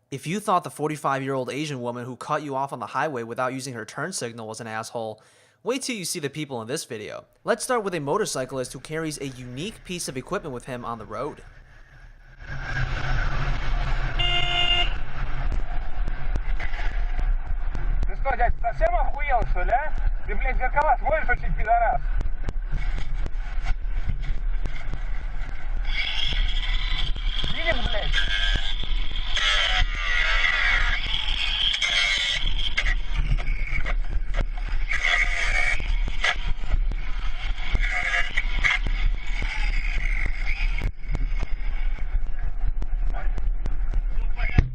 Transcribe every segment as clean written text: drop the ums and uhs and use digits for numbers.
If you thought the 45-year-old Asian woman who cut you off on the highway without using her turn signal was an asshole, wait till you see the people in this video. Let's start with a motorcyclist who carries a unique piece of equipment with him on the road. Ты что, дядь, совсем охуел, что ли, а? Ты, блядь, зеркала сможешь очень, пидорас? Видим, блядь?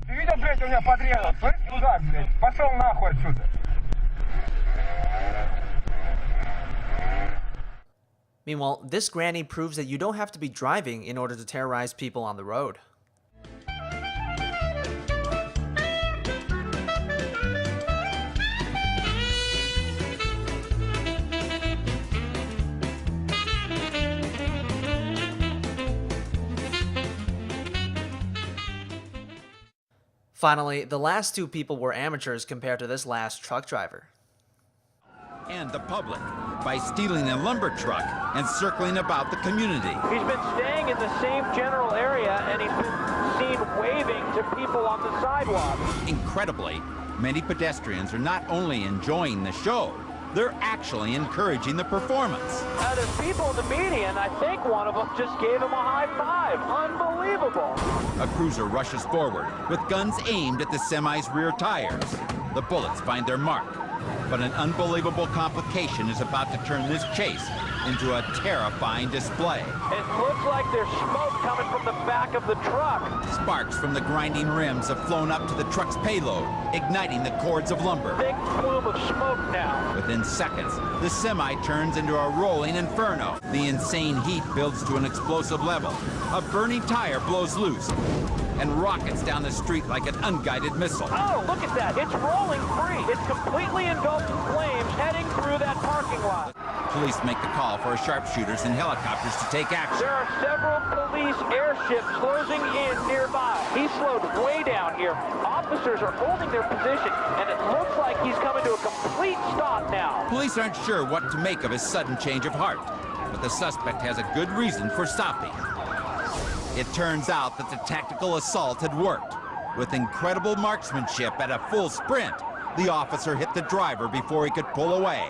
Ты видел, блядь, у меня подрезал? Слышь, мудак, блядь, пошел нахуй отсюда. Meanwhile, this granny proves that you don't have to be driving in order to terrorize people on the road. Finally, the last two people were amateurs compared to this last truck driver. And the public by stealing a lumber truck and circling about the community. He's been staying in the same general area, and he's been seen waving to people on the sidewalk. Incredibly, many pedestrians are not only enjoying the show, they're actually encouraging the performance. There's people in the median. I think one of them just gave him a high five. Unbelievable. A cruiser rushes forward with guns aimed at the semi's rear tires. The bullets find their mark. But an unbelievable complication is about to turn this chase into a terrifying display. It looks like there's smoke coming from the back of the truck. Sparks from the grinding rims have flown up to the truck's payload, igniting the cords of lumber. Big plume of smoke now. Within seconds, the semi turns into a rolling inferno. The insane heat builds to an explosive level. A burning tire blows loose and rockets down the street like an unguided missile. Oh, look at that. It's rolling free. It's completely engulfed in flames heading through that parking lot. Police make the call for sharpshooters and helicopters to take action. There are several police airships closing in nearby. He slowed way down here. Officers are holding their position, and it looks like he's coming to a complete stop now. Police aren't sure what to make of his sudden change of heart, but the suspect has a good reason for stopping. It turns out that the tactical assault had worked. With incredible marksmanship at a full sprint, the officer hit the driver before he could pull away.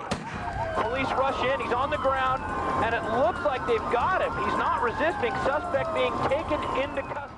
Police rush in, he's on the ground, and it looks like they've got him. He's not resisting, suspect being taken into custody.